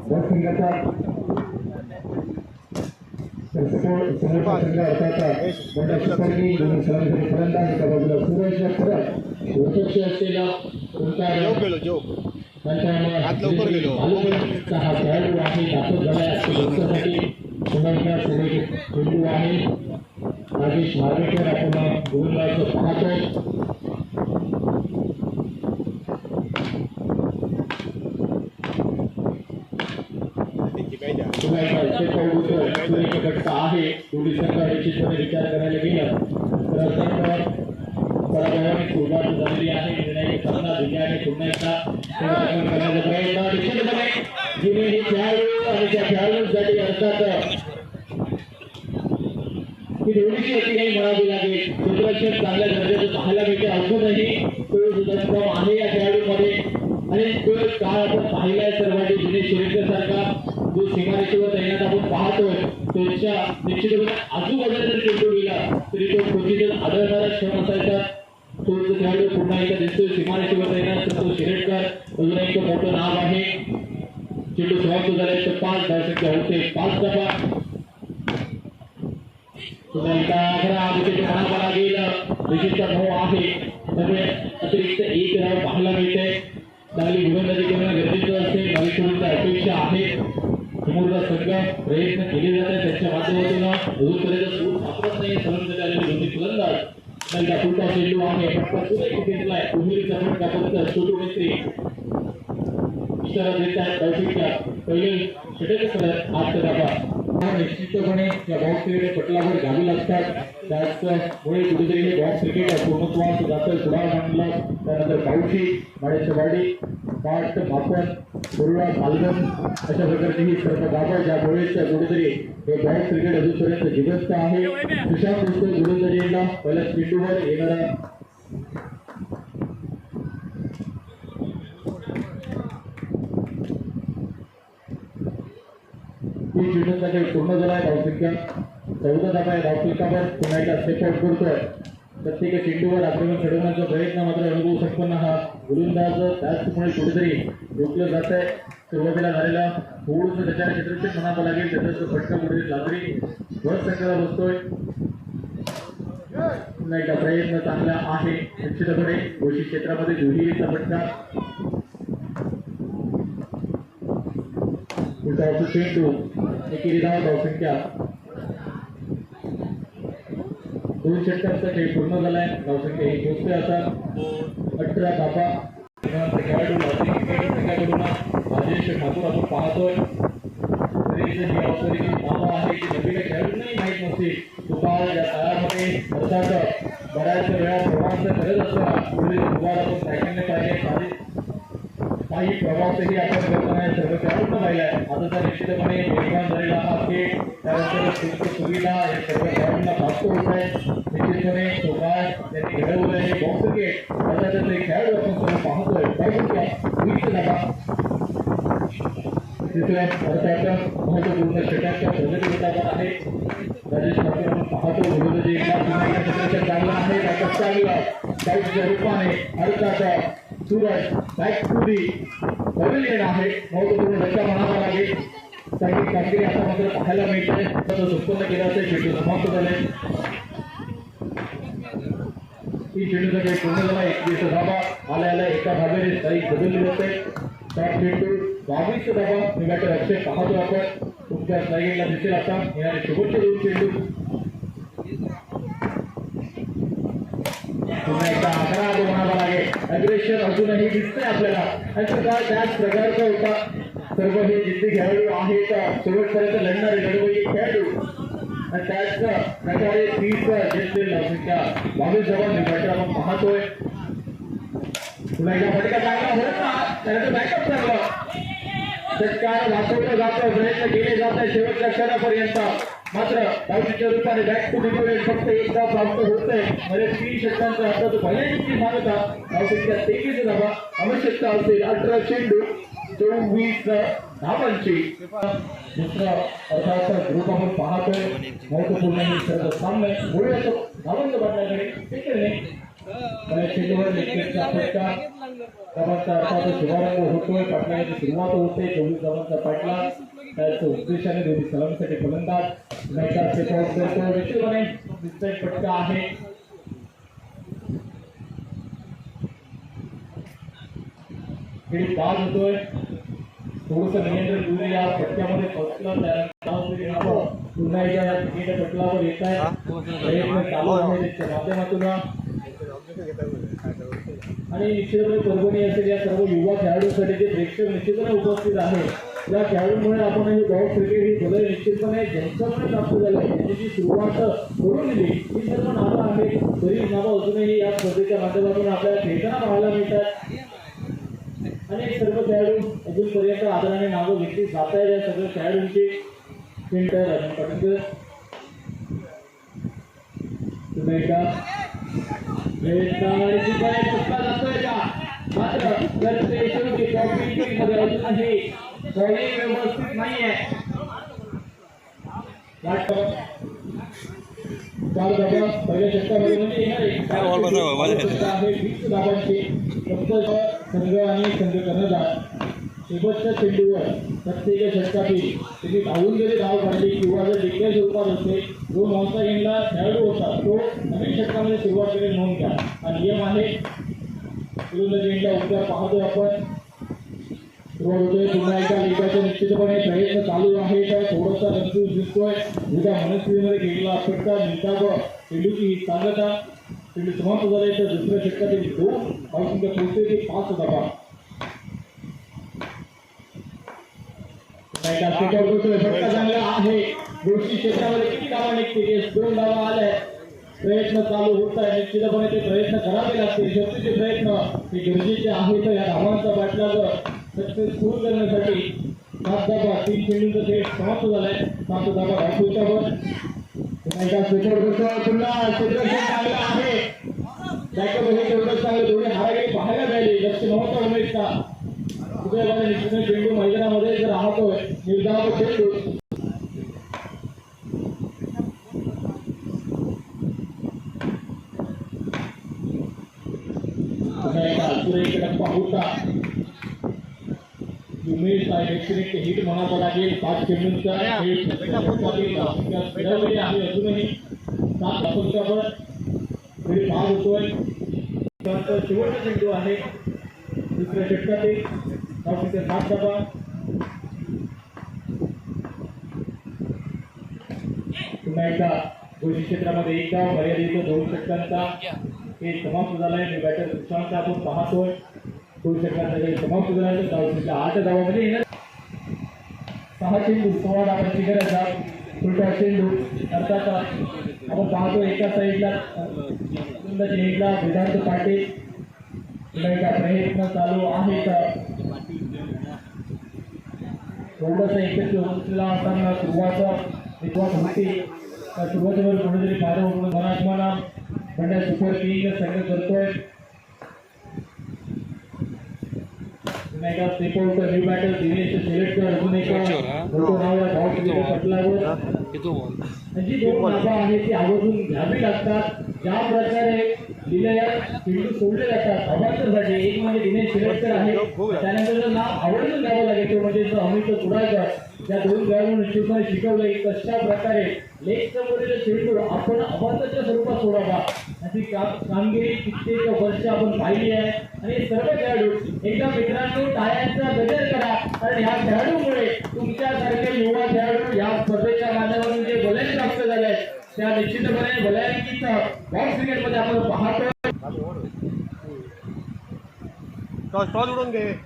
संघाचा समोरचा संघ अर्थाचा मोठा सुपरगी दोन्ही सलामीसाठी फलंदाज एका बाजूला सूरज परत वर्चस्व असलेला ओंकार हा खेळाडू आहे दाखल झाला आहे पुन्हा खेळाडू आहे राजेश मार्गेकर आपण गोलंदाज पाहतो आहे दोन्ही संघ निश्चितपणे विचार करायला गेलं तर पराभवाने सुरुवात झालेली आहे निर्णायक सामना विजयाने पुन्हा एकदा करण्याचा प्रयत्न निश्चितपणे जुने हे खेळाडू आणि त्या खेळाडूंसाठी अर्थात ही दोन्हीची अति काही म्हणावी लागेल क्षेत्ररक्षण चांगल्या दर्जाचं पाहायला मिळते अजूनही तो दमदम आहे या खेळाडूंमध्ये आणि तो काळ आपण पाहिलाय सर्वांनी जुने शिरेकर सारखा जो सीमारेषेवर तैनात आपण पाहतोय त्याच्या निश्चितपणे आजूबाजूला जर चेंडू गेला तरी तो क्वचितच आढळणारा क्षण असायचा तो खेळाडू पुन्हा एकदा दिसतोय सीमारेषेवर तैनात तर तो शिरेकर अजून एक मोठं नाव आहे चेंडू समाप्त झालाय तर 5 धावसंख्या होते 5 धावा पुन्हा एकदा अकरा विकेट म्हणावा लागेल विकेटचा भाव आहे त्यामुळे अतिरिक्त 1 धाव पाहायला मिळते चांगली गोलंदाजी करणं गरजेचं असते भविष्याच्या अपेक्षा आहे समोरचा संघ प्रयत्न केले जात आहे त्यांच्या माध्यमातून अजूनपर्यंत सूर सापडत नाही सलग आलेले दोन्ही फलंदाज त्यांचा पुढचा चेंडू आहे घेतलाय उमेदीचा फटका फक्त छोटू मिस्त्री इशारा देत आहेत धावसंख्या पहिले षटक करत 8 धावा निश्चितपणे या बॉक्स क्रिकेट पटलावर घ्यावी लागतात त्याचमुळे कुठेतरी हे बॉक्स क्रिकेट पूर्णत्वास जातं पुढार मांडलं त्यानंतर पावशी माडेचवाडी पाट मापन कोरडा पालघर अशा प्रकारची ही सर्व गावं ज्यामुळे कुठेतरी हे बॉक्स क्रिकेट अजूनपर्यंत जिवंत आहे सुशांत दिसतोय गोलंदाजीला पहिल्या चेंडूवर येणारा चेंडूसाठी पूर्ण झाला आहे धावसंख्या 14 धावा आहे धावसंख्यावर पुन्हा एकदा स्टेप आउट करतोय प्रत्येक चेंडूवर आक्रमण घडवण्याचा प्रयत्न मात्र अनुभव संपन्न हा गोलंदाज त्याचमुळे कुठेतरी रोखलं जात आहे सुरुवातीला झालेला थोडंसं त्याच्या क्षेत्राचे म्हणावं लागेल त्याचा फटका कुठेतरी लादरी वर संख्याला बसतोय पुन्हा एकदा प्रयत्न चांगला आहे निश्चितपणे गोष्टी क्षेत्रामध्ये दुहेरीचा फटका चेंडू एकेरी धावसंख्या 2 षटकांचा खेळ पूर्ण झालाय धावसंख्या ही पोहोचते आता 18 धावा खेळाडू राजेश ठाकूर आपण पाहतोय धावा आहे की नवीन खेळाडूंनाही माहीत नसते तुकाळ या काळामध्ये अर्थात बऱ्याच वेळा प्रवास करत असताना पुढे दुबार आपण सायकलने पाहिले काही प्रवासही आपण करताना सर्व खेळाडूंना पाहिलाय आता निश्चितपणे निर्माण झालेला हा खेळ त्यानंतर सुविधा या सर्व खेळाडूंना प्राप्त होत आहे निश्चितपणे सोबाळ त्यांनी घडवलं हे बॉक्स क्रिकेट अर्थातच हे खेळाडू आपण सर्व पाहतोय तिसऱ्या अर्थात महत्वपूर्ण षटकाच्या प्रगती गटावर आहे राजेश ठाकूर आपण पाहतो गोलंदाजी चांगला आहे चांगला रूपाने अर्थात Suraj back to the pavilion आहे महत्वपूर्ण धक्का म्हणावा लागेल चांगली कामगिरी आता मात्र पाहायला मिळते उत्पन्न केलं असेल चेंडू समाप्त झाले ही चेंडूचा काही पूर्ण झाला 21 धावा आल्या एका धावेने तारीख बदलली होते त्या चेंडू 22 धावा निघाचे अक्षय पाहतो आपण तुमच्या स्लाइडिंगला दिसेल आता येणारे शेवटचे 2 चेंडू पुन्हा एकदा 11 म्हणावा लागेल अग्रेशन अजूनही दिसतंय आपल्याला त्याच प्रकारचा होता सर्व हे जिद्दी खेळाडू आहेत शेवटपर्यंत लढणारे लढवई खेळाडू आणि त्याच प्रकारे 30 जिंकलेली धावसंख्या 22 धावा निघायच्या आपण पाहतोय पुन्हा एकदा फटका चांगला होत ना त्यानंतर बॅकअप चांगला षटकार वाचवलं जातं प्रयत्न केले जात आहे शेवटच्या क्षणापर्यंत मात्र धावसंख्येच्या रूपाने बॅक टू डिलिव्हरी फक्त एकदा प्राप्त होतंय म्हणजे 3 षटकांचा आता तो पहिल्या दिवशी सांगता धावसंख्या 23 धावा आवश्यकता असेल 18 चेंडू 24 धावांची दुसरा अर्थात ग्रुप आपण पाहतोय महत्वपूर्ण हे सर्व सामने बोलूया तो धावांचं बदलाकडे चेंडूवर लेगचा फटका धावांचा अर्थात शुभारंभ होतोय पाटलाची सुरुवात होते 24 धावांचा पाटला त्याच्या उद्देशाने दोन्ही सलामीसाठी फलंदाज मैदान सेट करतो निश्चितपणे दिसतोय फटका आहे खेळ बाद होतोय थोडंसं नियंत्रण दूर या फटक्यामध्ये फसलं त्यानंतर पुन्हा एकदा या क्रिकेट पटलावर येत आहे प्रयत्न चालू आहे त्याच्या माध्यमातून आणि निश्चितपणे परभणी असेल या सर्व युवा खेळाडूंसाठी जे प्रेक्षक निश्चितपणे उपस्थित आहे या खेळाडूंमुळे आपण हे बॉल क्रिकेट ही भले निश्चितपणे ज्यांच्याकडे प्राप्त झालं आहे त्याची जी सुरुवात करून दिली ही सर्व नावं आहेत तरी नावं अजूनही या स्पर्धेच्या माध्यमातून आपल्याला खेळताना पाहायला मिळतात अनेक सर्व खेळाडू अजूनपर्यंत आदराने नावं घेतली जात आहेत या सगळ्या खेळाडूंची फिल्टर अजून पटकर तुम्ही एकदा जातोय का मात्र जर ते शेवटी मध्ये अजूनही बॉलिंग व्यवस्थित नाहीये चार धावा पहिल्या षटकामध्ये म्हणजे येणार फिक्स धावांची फक्त संघ आणि संघ कर्णधार शेवटच्या चेंडूवर प्रत्येक षटकातील त्यांनी धावून गेले धाव काढली किंवा जर डिक्लेअर स्वरूपात असते जो नॉनचा गेमला खेळाडू होता तो नवीन षटकामध्ये सुरुवात केली नोंद घ्या हा नियम आहे गेमला उत्तर पाहतोय आपण सुरुवात होतोय पुन्हा एकदा लिगाच्या निश्चितपणे प्रयत्न चालू आहे तर थोडासा रंजूस दिसतोय उद्या मनस्थितीमध्ये गेलेला फटका निताब चेंडूची ही चांगलता चेंडू समाप्त झाले तर दुसऱ्या षटकातील 2 धावसंख्या पोहोचते ते 5 धावा फटका चांगला आहे गोष्टी क्षेत्रामध्ये किती धावा निघते 2 धावा आल्या प्रयत्न चालू होत आहे निश्चितपणे ते प्रयत्न करावे लागतील शेवटचे प्रयत्न हे गरजेचे आहेत या धावांचा बाटला सक्सेसफुल करण्यासाठी 7 धावा 3 चेंडूंचा सेट समाप्त झालाय 7 धावा धावपृष्ठावर पुन्हा क्षेत्रक्षण चांगला आहे त्याच्यामध्ये तेवढंच चांगलं दोन्ही हारागे पाहायला मिळाले लक्ष नव्हतं उमेशचा उदयबाने निश्चितपणे चेंडू मैदानामध्ये जर राहतोय निर्धाव चेंडू टप्पा होता उमेश व्यतिरिक्त हिट म्हणावं लागेल 5 चेंडूंचा अजूनही 7 धावांच्यावर तरी भाग होतोय शेवटचा चेंडू आहे दुसऱ्या षटकातील 7 धावा पुन्हा एकदा दोन्ही क्षेत्रामध्ये 1 धाव मर्यादित 2 षटकांचा हे समाप्त झालाय मी बॅटर सुशांत आपण पाहतोय 2 षटकांचा समाप्त झाल्यानंतर धावसंख्या 8 धावामध्ये येणार 6 चेंडू 16 धावांची गरज आहे उलटा चेंडू अर्थात आपण पाहतो एका साईडला हेडला वेदांत पाटील एका प्रयत्न चालू आहे थोडंसं एकत्र असताना सुरुवात होती त्या सुरुवातीवर कोणीतरी फायदा होतो मराठवाडा बंड्या सुपर किंग संघ करतोय न्यू बॅटर दिनेश शेलटकर अजून एका जी 2 धावा आहेत ती आवर्जून घ्यावी लागतात ज्या प्रकारे दिलेल्या चेंडू सोडले जातात धावांसाठी एक म्हणजे दिनेश शेलटकर आहे त्यानंतर नाव आवर्जून द्यावं लागेल तो म्हणजे अमित कुडाळकर या 2 खेळाडूंनी निश्चितपणे शिकवलंय कशा प्रकारे लेगचा वरील चेंडू आपण अबाधाच्या स्वरूपात सोडावा अशी कामगिरी कित्येक वर्ष आपण पाहिली आहे आणि सर्व खेळाडू एकदा मित्रांनो टाळ्यांचा गजर करा कारण ह्या खेळाडूमुळे तुमच्यासारखे युवा खेळाडू या स्पर्धेच्या माध्यमातून जे बोलायला प्राप्त झाले आहेत त्या निश्चितपणे भल्याकीचा बॉक्स क्रिकेटमध्ये आपण पाहतो